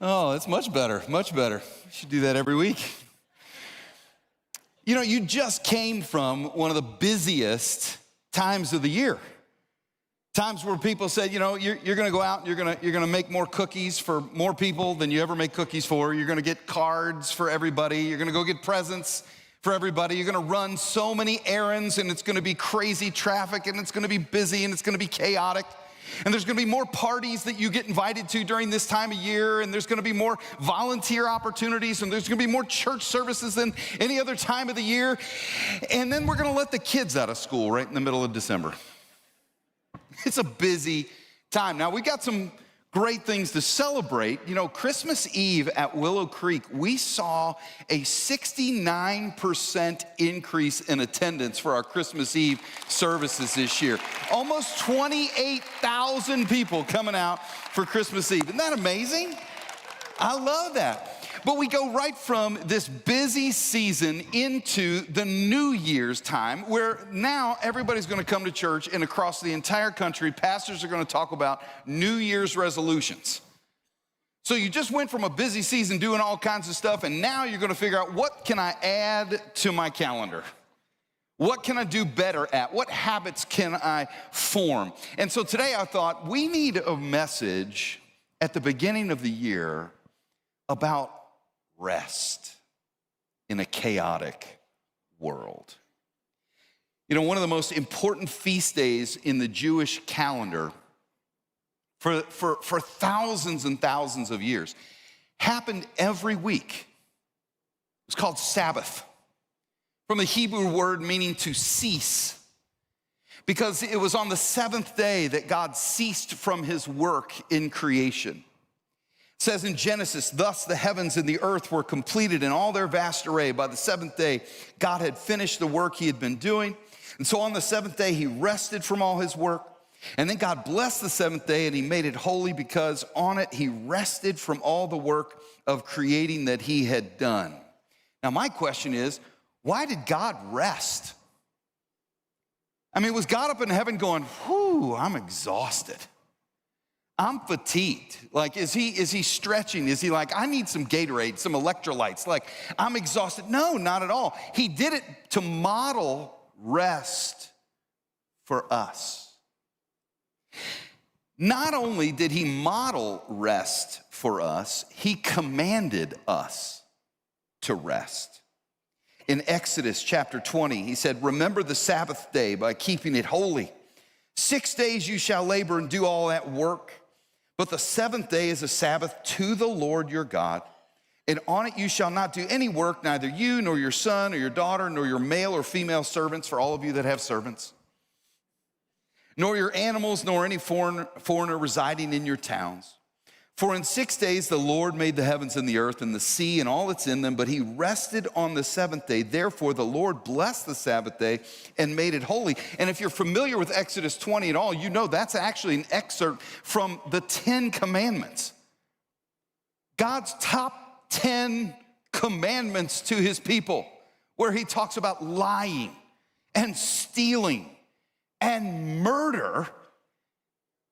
Oh, it's much better, much better. We should do that every week. You know, you just came from one of the busiest times of the year. Times where people said, you know, you're going to go out and you're going to make more cookies for more people than you ever make cookies for. You're going to get cards for everybody. You're going to go get presents for everybody. You're going to run so many errands, and it's going to be crazy traffic, and it's going to be busy, and it's going to be chaotic. And there's going to be more parties that you get invited to during this time of year, and there's going to be more volunteer opportunities, and there's going to be more church services than any other time of the year. And then we're going to let the kids out of school right in the middle of December. It's a busy time. Now, we got some great things to celebrate. You know, Christmas Eve at Willow Creek, we saw a 69% increase in attendance for our Christmas Eve services this year. Almost 28,000 people coming out for Christmas Eve. Isn't that amazing? I love that. But we go right from this busy season into the New Year's time, where now everybody's going to come to church, and across the entire country, pastors are going to talk about New Year's resolutions. So you just went from a busy season doing all kinds of stuff, and now you're going to figure out, what can I add to my calendar? What can I do better at? What habits can I form? And so today I thought we need a message at the beginning of the year about rest in a chaotic world. You know, one of the most important feast days in the Jewish calendar for thousands and thousands of years happened every week. It's called Sabbath, from the Hebrew word meaning to cease, because it was on the seventh day that God ceased from his work in creation. It says in Genesis, thus the heavens and the earth were completed in all their vast array. By the seventh day, God had finished the work he had been doing. And so on the seventh day, he rested from all his work. And then God blessed the seventh day, and he made it holy, because on it he rested from all the work of creating that he had done. Now my question is, why did God rest? I mean, was God up in heaven going, whew, I'm exhausted, I'm fatigued? Like, is he stretching? Is he like, I need some Gatorade, some electrolytes? Like, I'm exhausted. No, not at all. He did it to model rest for us. Not only did he model rest for us, he commanded us to rest. In Exodus chapter 20, he said, remember the Sabbath day by keeping it holy. 6 days you shall labor and do all that work. But the seventh day is a Sabbath to the Lord your God, and on it you shall not do any work, neither you nor your son or your daughter, nor your male or female servants, for all of you that have servants, nor your animals, nor any foreigner residing in your towns. For in 6 days the Lord made the heavens and the earth and the sea and all that's in them, but he rested on the seventh day. Therefore the Lord blessed the Sabbath day and made it holy. And if you're familiar with Exodus 20 at all, you know that's actually an excerpt from the 10 commandments. God's top 10 commandments to his people, where he talks about lying and stealing and murder.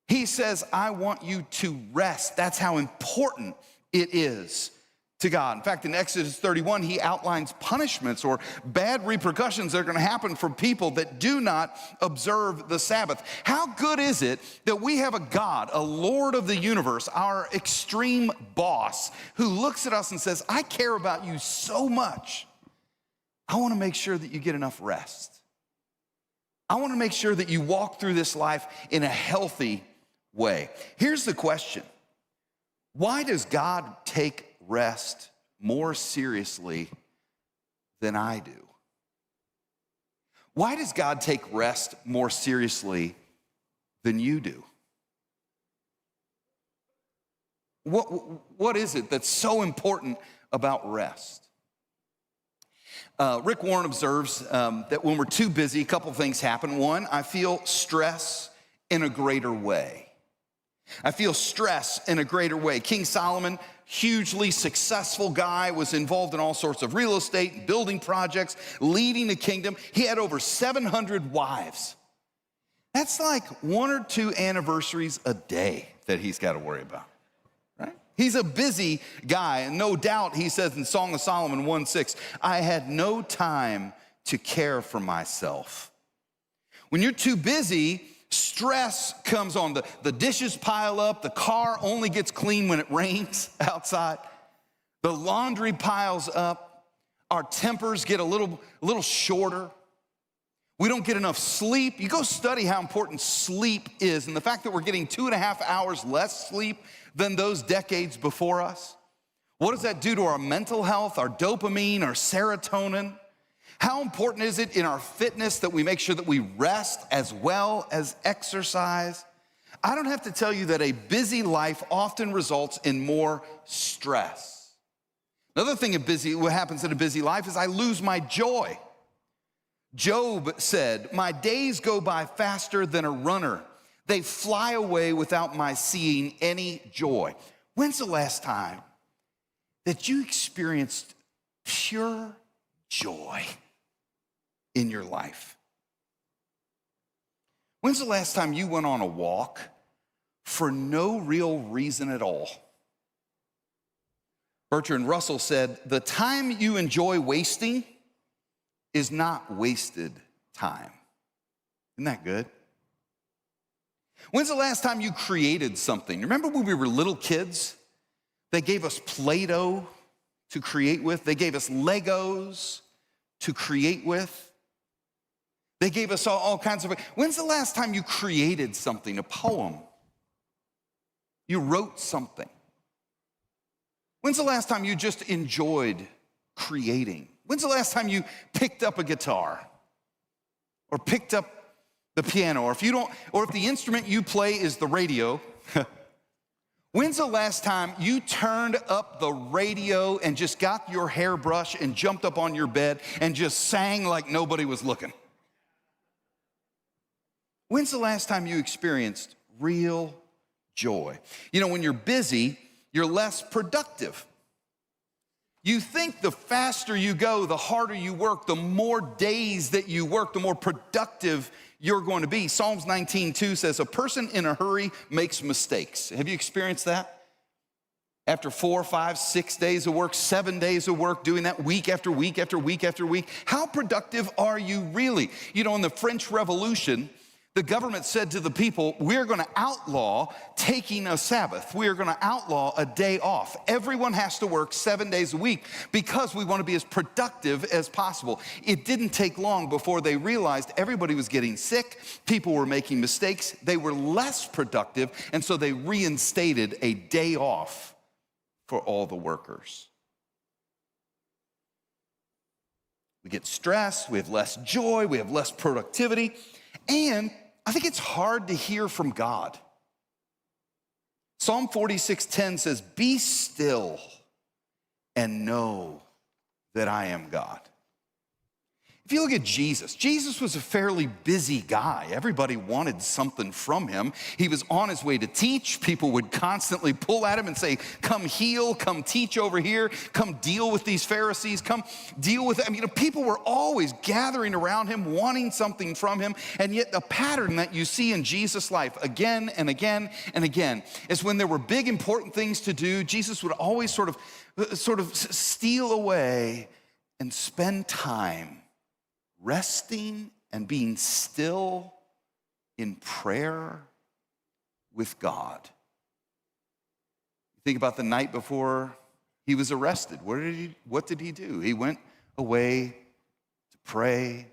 He says, I want you to rest. That's how important it is to God. In fact, in Exodus 31, he outlines punishments or bad repercussions that are going to happen for people that do not observe the Sabbath. How good is it that we have a God, a Lord of the universe, our extreme boss, who looks at us and says, I care about you so much. I want to make sure that you get enough rest. I want to make sure that you walk through this life in a healthy way. Here's the question. Why does God take rest more seriously than I do? Why does God take rest more seriously than you do? What is it that's so important about rest? Rick Warren observes that when we're too busy, a couple things happen. One, I feel stress in a greater way. I feel stress in a greater way. King Solomon, hugely successful guy, was involved in all sorts of real estate, building projects, leading a kingdom. He had over 700 wives. That's like 1 or 2 anniversaries a day that he's got to worry about, right? He's a busy guy, and no doubt he says in Song of Solomon 1:6, I had no time to care for myself. When you're too busy, stress comes on. The dishes pile up, the car only gets clean when it rains outside, the laundry piles up, our tempers get a little shorter. We don't get enough sleep. You go study how important sleep is and the fact that we're getting 2.5 hours less sleep than those decades before us. What does that do to our mental health, our dopamine, our serotonin? How important is it in our fitness that we make sure that we rest as well as exercise? I don't have to tell you that a busy life often results in more stress. Another thing what happens in a busy life is I lose my joy. Job said, my days go by faster than a runner. They fly away without my seeing any joy. When's the last time that you experienced pure joy in your life? When's the last time you went on a walk for no real reason at all? Bertrand Russell said, the time you enjoy wasting is not wasted time. Isn't that good? When's the last time you created something? Remember when we were little kids? They gave us Play-Doh to create with. They gave us Legos to create with. They gave us all kinds of... When's the last time you created something, a poem? You wrote something. When's the last time you just enjoyed creating? When's the last time you picked up a guitar or picked up the piano, or if the instrument you play is the radio, when's the last time you turned up the radio and just got your hairbrush and jumped up on your bed and just sang like nobody was looking? When's the last time you experienced real joy? You know, when you're busy, you're less productive. You think the faster you go, the harder you work, the more days that you work, the more productive you're going to be. Psalms 19:2 says, a person in a hurry makes mistakes. Have you experienced that? After 4, 5, 6 days of work, 7 days of work, doing that week after week after week after week, how productive are you really? You know, in the French Revolution, the government said to the people, we're going to outlaw taking a Sabbath. We are going to outlaw a day off. Everyone has to work 7 days a week because we want to be as productive as possible. It didn't take long before they realized everybody was getting sick. People were making mistakes. They were less productive, and so they reinstated a day off for all the workers. We get stressed. We have less joy. We have less productivity. And I think it's hard to hear from God. Psalm 46:10 says, be still and know that I am God. If you look at Jesus was a fairly busy guy. Everybody wanted something from him. He was on his way to teach. People would constantly pull at him and say, come heal, come teach over here, come deal with these Pharisees, come deal with them. You know, people were always gathering around him, wanting something from him. And yet the pattern that you see in Jesus' life again and again and again is when there were big, important things to do, Jesus would always sort of steal away and spend time resting and being still in prayer with God. You think about the night before he was arrested. What did he do? He went away to pray.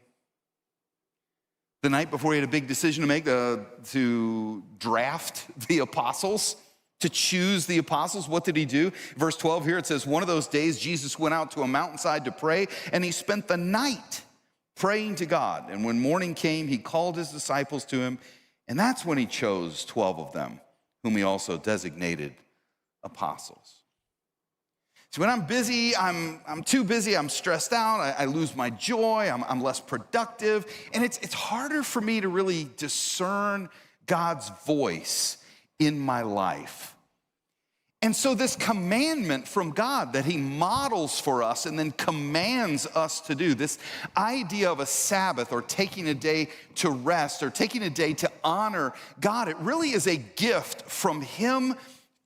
The night before he had a big decision to make, to draft the apostles, to choose the apostles. What did he do? Verse 12 here, it says, one of those days Jesus went out to a mountainside to pray, and he spent the night praying to God. And when morning came, he called his disciples to him, and that's when he chose 12 of them, whom he also designated apostles. So when I'm busy, I'm too busy, I'm stressed out, I lose my joy, I'm less productive, and it's harder for me to really discern God's voice in my life. And so this commandment from God that he models for us and then commands us to do, this idea of a Sabbath or taking a day to rest or taking a day to honor God, it really is a gift from him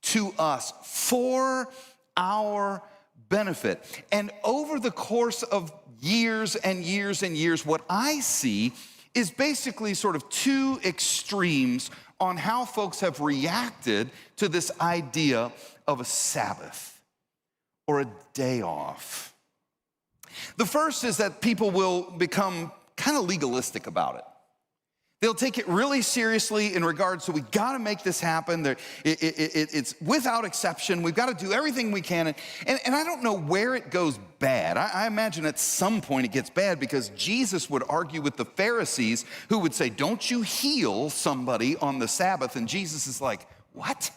to us for our benefit. And over the course of years and years and years, what I see is basically sort of two extremes on how folks have reacted to this idea of a Sabbath or a day off. The first is that people will become kind of legalistic about it. They'll take it really seriously in regards to we got to make this happen. It's without exception. We've got to do everything we can. And I don't know where it goes bad. I imagine at some point it gets bad because Jesus would argue with the Pharisees who would say, don't you heal somebody on the Sabbath? And Jesus is like, what?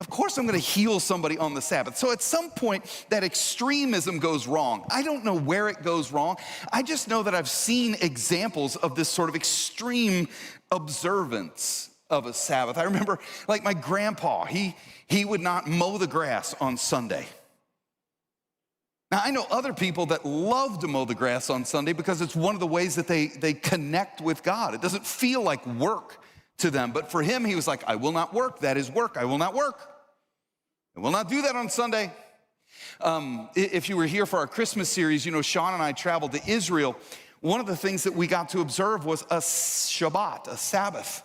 Of course I'm going to heal somebody on the Sabbath. So at some point, that extremism goes wrong. I don't know where it goes wrong. I just know that I've seen examples of this sort of extreme observance of a Sabbath. I remember, like my grandpa, he would not mow the grass on Sunday. Now, I know other people that love to mow the grass on Sunday because it's one of the ways that they connect with God. It doesn't feel like work to them. But for him, he was like, I will not work. That is work. I will not work. I will not do that on Sunday. If you were here for our Christmas series, you know, Sean and I traveled to Israel. One of the things that we got to observe was a Shabbat, a Sabbath.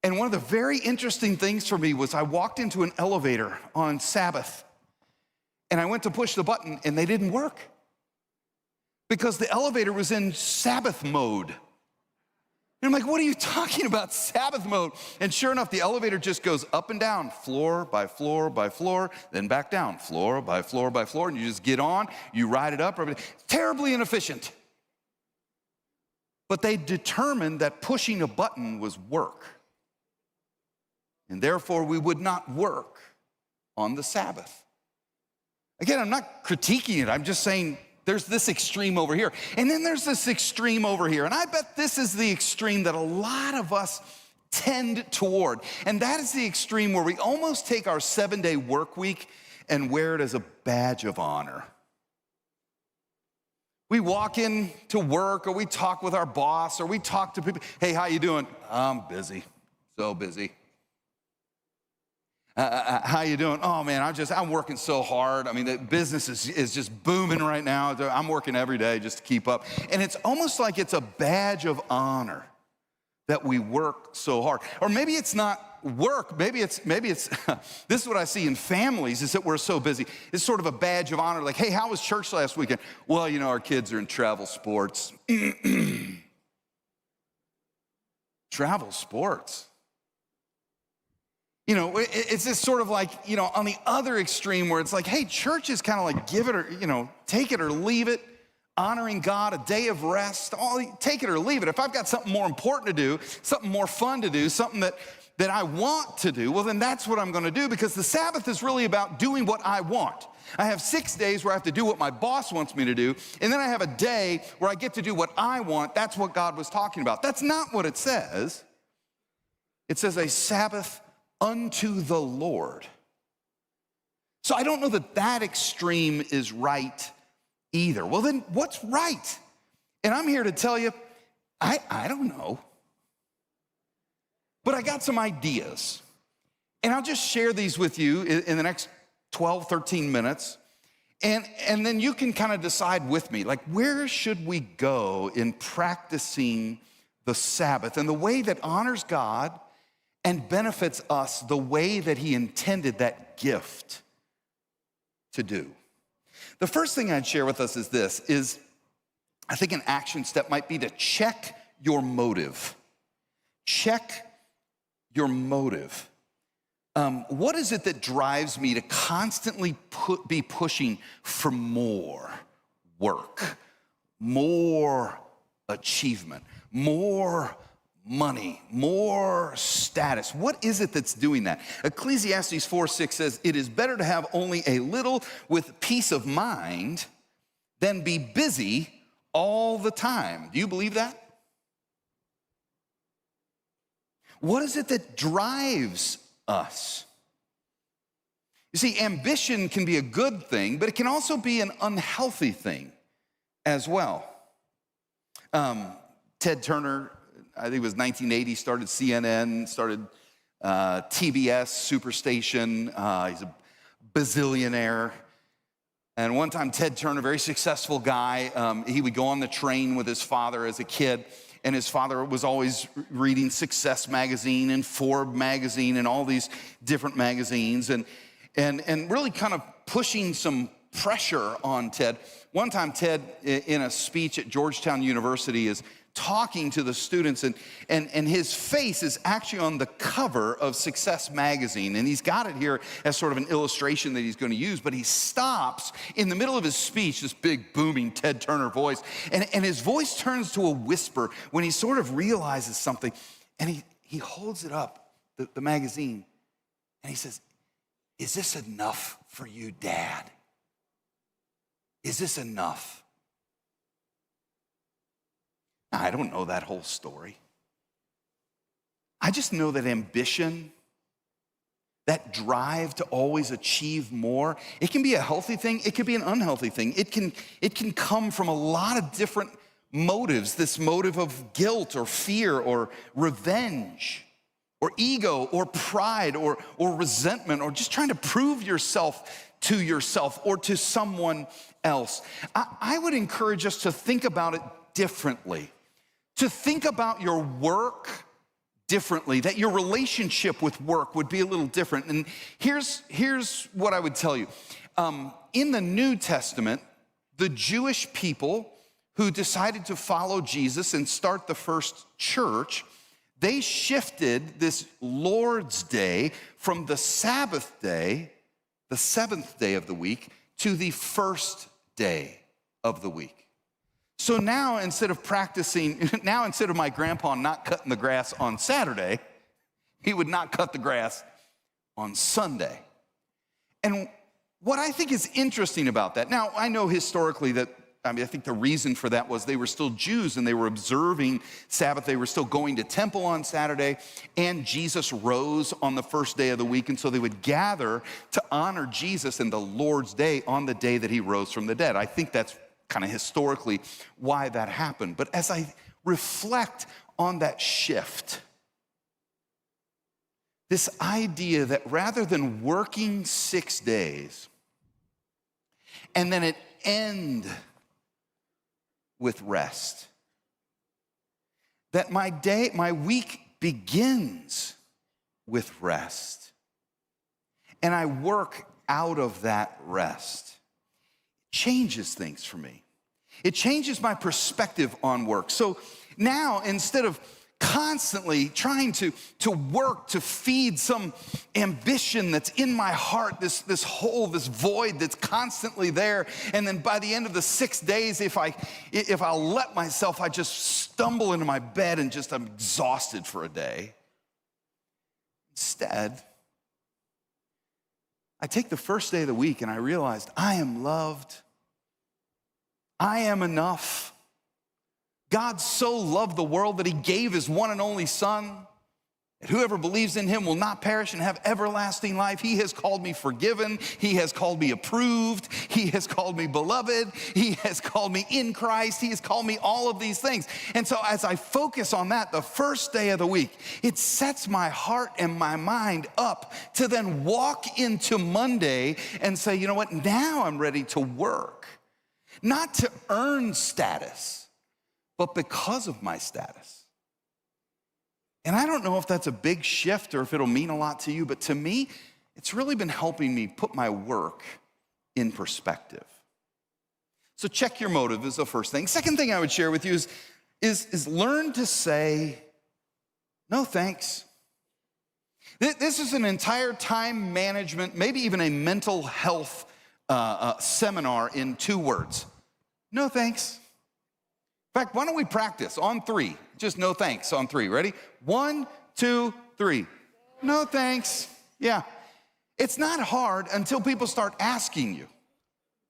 And one of the very interesting things for me was I walked into an elevator on Sabbath and I went to push the button and they didn't work because the elevator was in Sabbath mode. And I'm like, what are you talking about, Sabbath mode? And sure enough, the elevator just goes up and down, floor by floor by floor, then back down, floor by floor by floor, and you just get on, you ride it up. Terribly inefficient. But they determined that pushing a button was work. And therefore, we would not work on the Sabbath. Again, I'm not critiquing it. I'm just saying, there's this extreme over here. And then there's this extreme over here. And I bet this is the extreme that a lot of us tend toward. And that is the extreme where we almost take our 7-day work week and wear it as a badge of honor. We walk in to work or we talk with our boss or we talk to people. Hey, how you doing? I'm busy, so busy. How you doing? Oh man, I'm working so hard. I mean, the business is just booming right now. I'm working every day just to keep up. And it's almost like it's a badge of honor that we work so hard. Or maybe it's not work. Maybe it's this is what I see in families is that we're so busy. It's sort of a badge of honor. Like, hey, how was church last weekend? Well, you know, our kids are in travel sports. Travel sports. You know, it's just sort of like, you know, on the other extreme where it's like, hey, church is kind of like give it or, you know, take it or leave it, honoring God, a day of rest, take it or leave it. If I've got something more important to do, something more fun to do, something that I want to do, well, then that's what I'm going to do because the Sabbath is really about doing what I want. I have 6 days where I have to do what my boss wants me to do, and then I have a day where I get to do what I want. That's what God was talking about. That's not what it says. It says a Sabbath unto the Lord. So I don't know that extreme is right either. Well, then what's right? And I'm here to tell you, I don't know. But I got some ideas. And I'll just share these with you in the next 12, 13 minutes. And then you can kind of decide with me, like, where should we go in practicing the Sabbath and the way that honors God and benefits us the way that he intended that gift to do. The first thing I'd share with us is this, is I think an action step might be to check your motive. Check your motive. What is it that drives me to constantly be pushing for more work, more achievement, more money, more status? What is it that's doing that? Ecclesiastes 4:6 says, it is better to have only a little with peace of mind than be busy all the time. Do you believe that? What is it that drives us? You see, ambition can be a good thing, but it can also be an unhealthy thing as well. Ted Turner, I think it was 1980, started CNN, started TBS, Superstation. He's a bazillionaire. And one time, Ted Turner, very successful guy, he would go on the train with his father as a kid, and his father was always reading Success magazine and Forbes magazine and all these different magazines, and really kind of pushing some pressure on Ted. One time, Ted, in a speech at Georgetown University, is talking to the students, and his face is actually on the cover of Success magazine, and he's got it here as sort of an illustration that he's going to use, but he stops in the middle of his speech, this big booming Ted Turner voice, and his voice turns to a whisper when he sort of realizes something, and he holds it up, the magazine, and he says, "Is this enough for you, Dad? Is this enough?" I don't know that whole story. I just know that ambition, that drive to always achieve more, it can be a healthy thing, it can be an unhealthy thing. It can come from a lot of different motives, this motive of guilt or fear or revenge or ego or pride or resentment or just trying to prove yourself to yourself or to someone else. I would encourage us to think about it differently. To think about your work differently, that your relationship with work would be a little different. And here's what I would tell you. In the New Testament, the Jewish people who decided to follow Jesus and start the first church, they shifted this Lord's Day from the Sabbath day, the seventh day of the week, to the first day of the week. So now instead of my grandpa not cutting the grass on Saturday, he would not cut the grass on Sunday. And what I think is interesting about that, now I know historically that, I think the reason for that was they were still Jews and they were observing Sabbath. They were still going to temple on Saturday, and Jesus rose on the first day of the week, and so they would gather to honor Jesus in the Lord's Day on the day that he rose from the dead. I think that's kind of historically why that happened. But as I reflect on that shift, this idea that rather than working 6 days and then it end with rest, that my week begins with rest and I work out of that rest, changes things for me. It changes my perspective on work. So now, instead of constantly trying to work to feed some ambition that's in my heart, this hole, this void that's constantly there, and then by the end of the 6 days, if I'll let myself, I just stumble into my bed and just I'm exhausted for a day. Instead, I take the first day of the week and I realized I am loved. I am enough. God so loved the world that he gave his one and only Son, that whoever believes in him will not perish and have everlasting life. He has called me forgiven. He has called me approved. He has called me beloved. He has called me in Christ. He has called me all of these things. And so as I focus on that, the first day of the week, it sets my heart and my mind up to then walk into Monday and say, you know what, now I'm ready to work. Not to earn status, but because of my status. And I don't know if that's a big shift or if it'll mean a lot to you, but to me, it's really been helping me put my work in perspective. So check your motive is the first thing. Second thing I would share with you is learn to say, no thanks. This is an entire time management, maybe even a mental health seminar in 2 words. No thanks. In fact, why don't we practice on 3? Just no thanks on 3. Ready? 1, 2, 3. No thanks. Yeah. It's not hard until people start asking you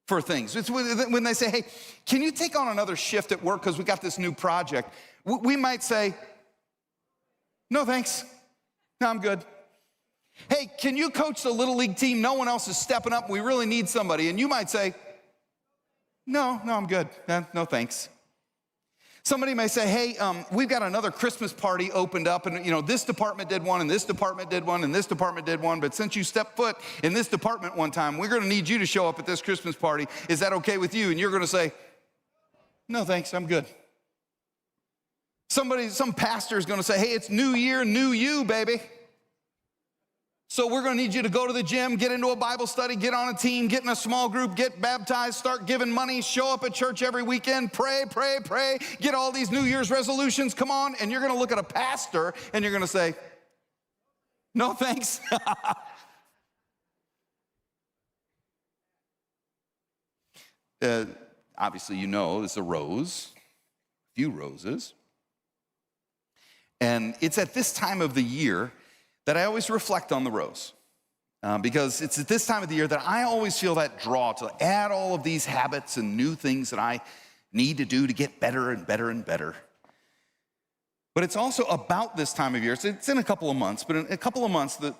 for things. It's when they say, hey, can you take on another shift at work because we got this new project? We might say, no thanks. No, I'm good. Hey, can you coach the Little League team? No one else is stepping up. We really need somebody. And you might say, no, I'm good. No, thanks. Somebody may say, hey, we've got another Christmas party opened up, and this department did one, and this department did one, and this department did one, but since you stepped foot in this department one time, we're gonna need you to show up at this Christmas party. Is that okay with you? And you're gonna say, no, thanks, I'm good. Some pastor is gonna say, hey, it's new year, new you, baby. So we're gonna need you to go to the gym, get into a Bible study, get on a team, get in a small group, get baptized, start giving money, show up at church every weekend, pray, get all these New Year's resolutions, come on. And you're gonna look at a pastor and you're gonna say, no thanks. Obviously it's a rose, a few roses. And it's at this time of the year that I always reflect on the rose. Because it's at this time of the year that I always feel that draw to add all of these habits and new things that I need to do to get better and better and better. But it's also about this time of year. It's in a couple of months, but in a couple of months, the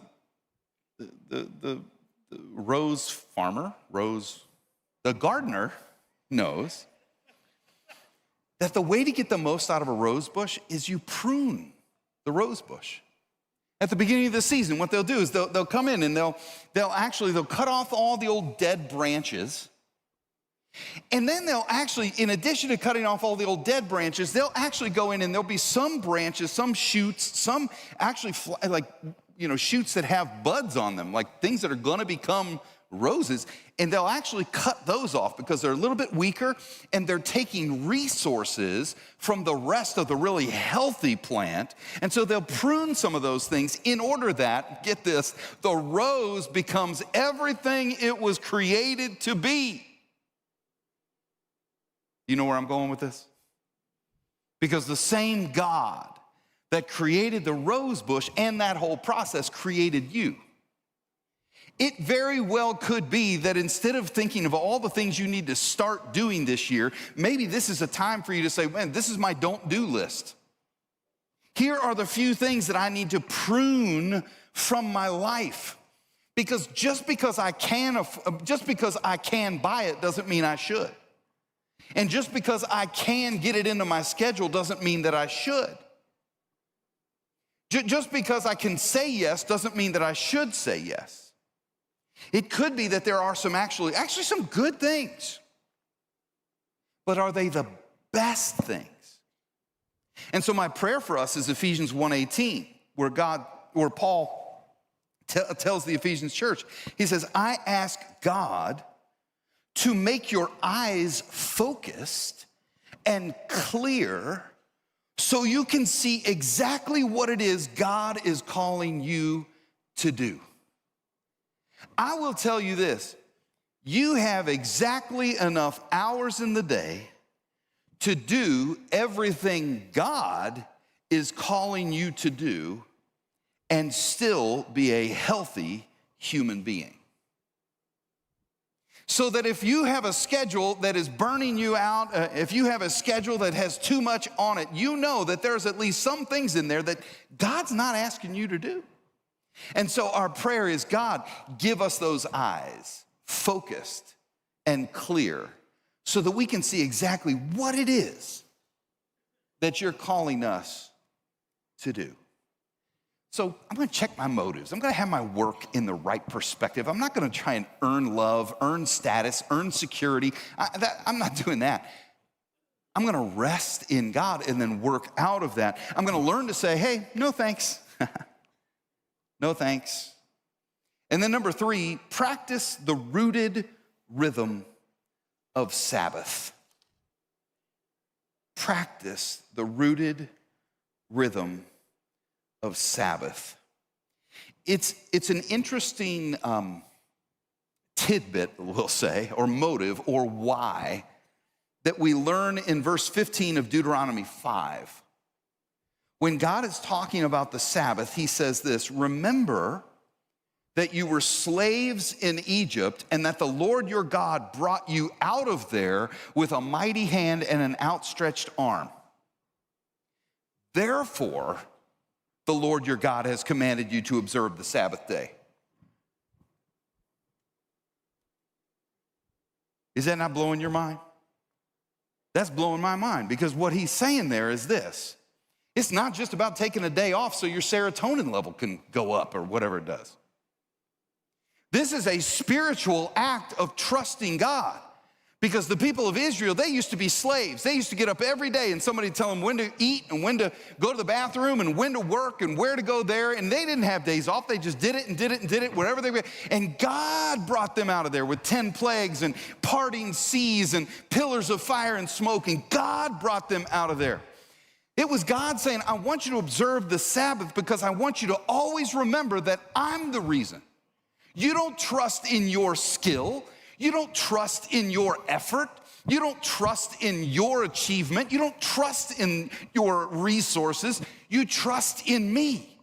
rose farmer, the gardener knows that the way to get the most out of a rose bush is you prune the rose bush. At the beginning of the season, what they'll do is they'll come in and they'll cut off all the old dead branches. And then they'll actually, in addition to cutting off all the old dead branches, they'll actually go in and there'll be some branches, some shoots, some actually shoots that have buds on them, like things that are gonna become roses, and they'll actually cut those off because they're a little bit weaker and they're taking resources from the rest of the really healthy plant. And so they'll prune some of those things in order that, get this, the rose becomes everything it was created to be. You know where I'm going with this? Because the same God that created the rose bush and that whole process created you. It very well could be that instead of thinking of all the things you need to start doing this year, maybe this is a time for you to say, man, this is my don't do list. Here are the few things that I need to prune from my life. Because just because I can buy it doesn't mean I should. And just because I can get it into my schedule doesn't mean that I should. Just because I can say yes doesn't mean that I should say yes. It could be that there are some actually some good things, but are they the best things? And so my prayer for us is Ephesians 1:18, where Paul tells the Ephesians church, he says, I ask God to make your eyes focused and clear so you can see exactly what it is God is calling you to do. I will tell you this, you have exactly enough hours in the day to do everything God is calling you to do and still be a healthy human being. So that if you have a schedule that is burning you out, if you have a schedule that has too much on it, you know that there's at least some things in there that God's not asking you to do. And so our prayer is, God, give us those eyes focused and clear so that we can see exactly what it is that you're calling us to do. So I'm gonna check my motives. I'm gonna have my work in the right perspective. I'm not gonna try and earn love, earn status, earn security. I'm not doing that. I'm gonna rest in God and then work out of that. I'm gonna learn to say, hey, no thanks. No thanks. And then number 3, practice the rooted rhythm of Sabbath. Practice the rooted rhythm of Sabbath. It's an interesting tidbit, we'll say, or motive, or why, that we learn in verse 15 of Deuteronomy 5. When God is talking about the Sabbath, he says this, remember that you were slaves in Egypt and that the Lord your God brought you out of there with a mighty hand and an outstretched arm. Therefore, the Lord your God has commanded you to observe the Sabbath day. Is that not blowing your mind? That's blowing my mind, because what he's saying there is this. It's not just about taking a day off so your serotonin level can go up or whatever it does. This is a spiritual act of trusting God, because the people of Israel, they used to be slaves. They used to get up every day and somebody tell them when to eat and when to go to the bathroom and when to work and where to go there. And they didn't have days off. They just did it and did it and did it wherever they were. And God brought them out of there with 10 plagues and parting seas and pillars of fire and smoke. And God brought them out of there. It was God saying, I want you to observe the Sabbath because I want you to always remember that I'm the reason. You don't trust in your skill. You don't trust in your effort. You don't trust in your achievement. You don't trust in your resources. You trust in me.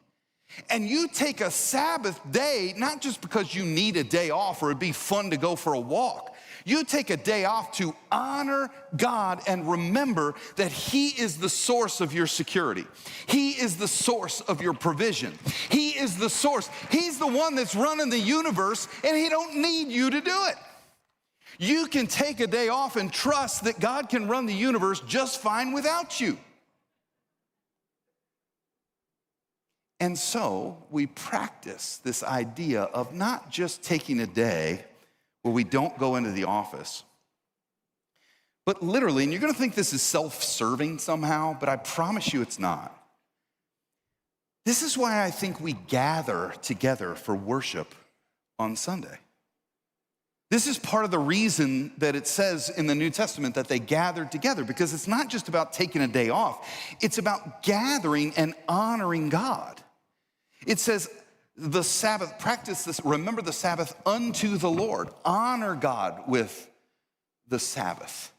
And you take a Sabbath day, not just because you need a day off or it'd be fun to go for a walk. You take a day off to honor God and remember that He is the source of your security. He is the source of your provision. He is the source. He's the one that's running the universe, and He don't need you to do it. You can take a day off and trust that God can run the universe just fine without you. And so we practice this idea of not just taking a day where we don't go into the office, but literally, and you're going to think this is self-serving somehow, but I promise you it's not. This is why I think we gather together for worship on Sunday. This is part of the reason that it says in the New Testament that they gathered together, because it's not just about taking a day off. It's about gathering and honoring God. It says the Sabbath, practice this, remember the Sabbath unto the Lord. Honor God with the Sabbath.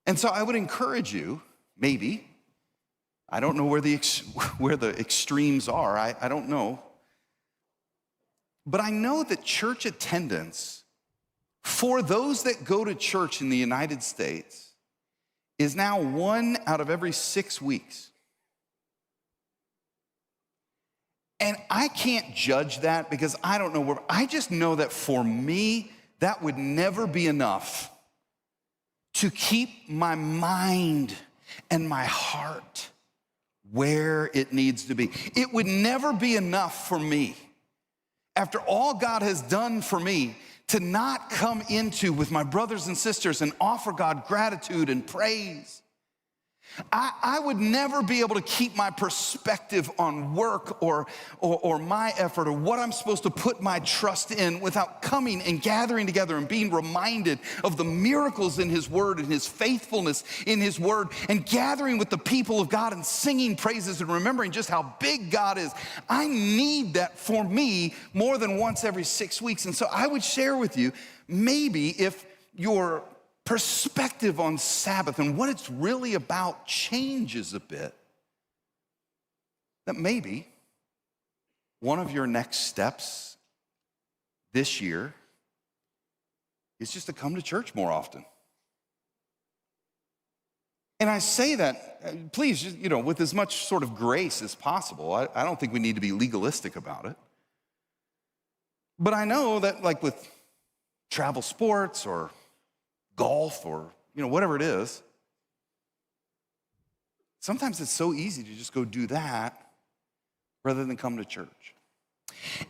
And so I would encourage you, maybe, I don't know where the extremes are, I don't know. But I know that church attendance for those that go to church in the United States is now 1 out of every 6 weeks. And I can't judge that because I don't know where, I just know that for me, that would never be enough to keep my mind and my heart where it needs to be. It would never be enough for me, after all God has done for me, to not come into with my brothers and sisters and offer God gratitude and praise. I would never be able to keep my perspective on work or my effort or what I'm supposed to put my trust in without coming and gathering together and being reminded of the miracles in His Word and His faithfulness in His Word, and gathering with the people of God and singing praises and remembering just how big God is. I need that for me more than once every 6 weeks. And so I would share with you, maybe if your perspective on Sabbath and what it's really about changes a bit, that maybe one of your next steps this year is just to come to church more often. And I say that, please, with as much sort of grace as possible. I don't think we need to be legalistic about it. But I know that, like with travel sports or golf or whatever it is, sometimes it's so easy to just go do that rather than come to church.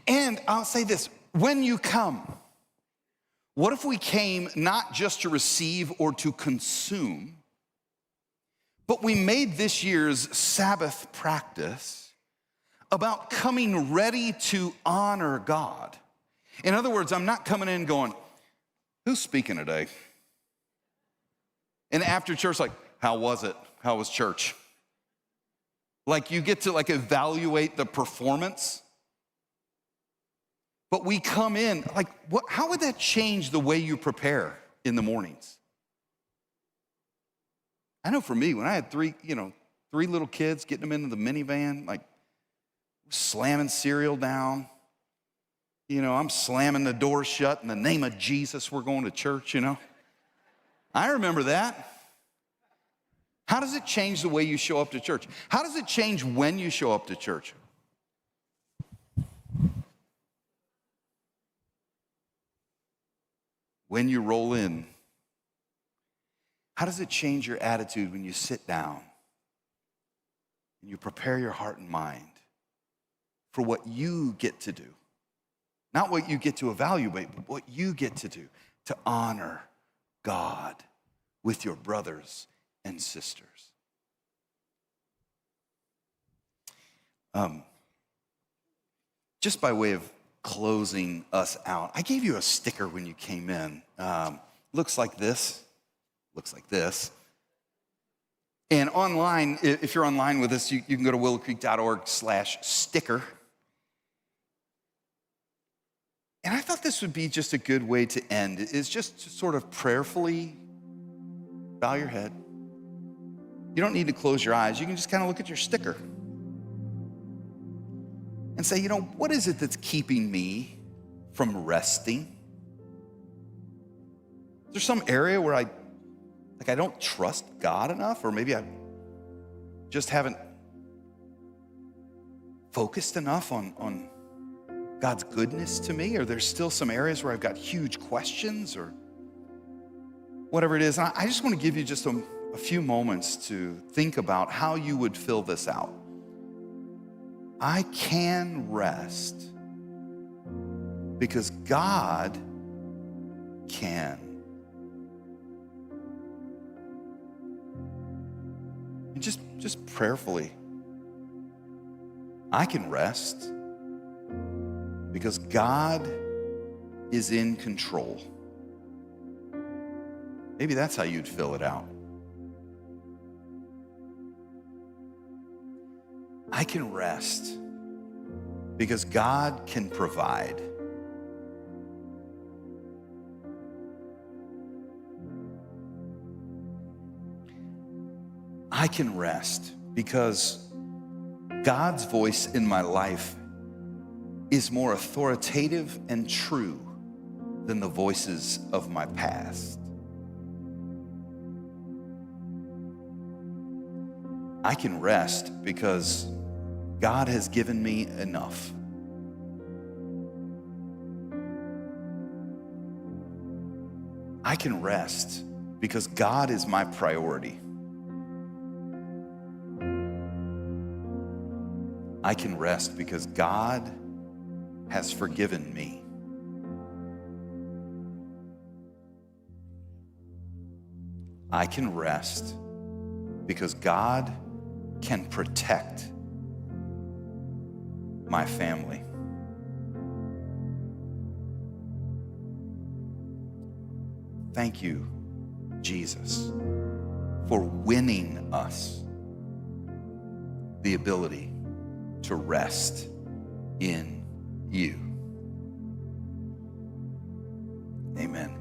And I'll say this, when you come, what if we came not just to receive or to consume, but we made this year's Sabbath practice about coming ready to honor God? In other words, I'm not coming in going, who's speaking today? And after church, like, how was it? How was church? Like, you get to evaluate the performance. But we come in, how would that change the way you prepare in the mornings? I know for me, when I had three little kids, getting them into the minivan, slamming cereal down. I'm slamming the door shut in the name of Jesus, we're going to church, I remember that. How does it change the way you show up to church? How does it change when you show up to church? When you roll in, how does it change your attitude when you sit down and you prepare your heart and mind for what you get to do? Not what you get to evaluate, but what you get to do to honor God with your brothers and sisters. Just by way of closing us out, I gave you a sticker when you came in. Looks like this. Looks like this. And online, if you're online with us, you can go to willowcreek.org/sticker. And I thought this would be just a good way to end, is just to sort of prayerfully bow your head. You don't need to close your eyes. You can just kind of look at your sticker and say, what is it that's keeping me from resting? Is there some area where I don't trust God enough, or maybe I just haven't focused enough on God's goodness to me? Or there's still some areas where I've got huge questions or whatever it is. And I just want to give you just a few moments to think about how you would fill this out. I can rest because God can. And just prayerfully, I can rest because God is in control. Maybe that's how you'd fill it out. I can rest because God can provide. I can rest because God's voice in my life is more authoritative and true than the voices of my past. I can rest because God has given me enough. I can rest because God is my priority. I can rest because God has forgiven me. I can rest because God can protect my family. Thank you, Jesus, for winning us the ability to rest in you. Amen.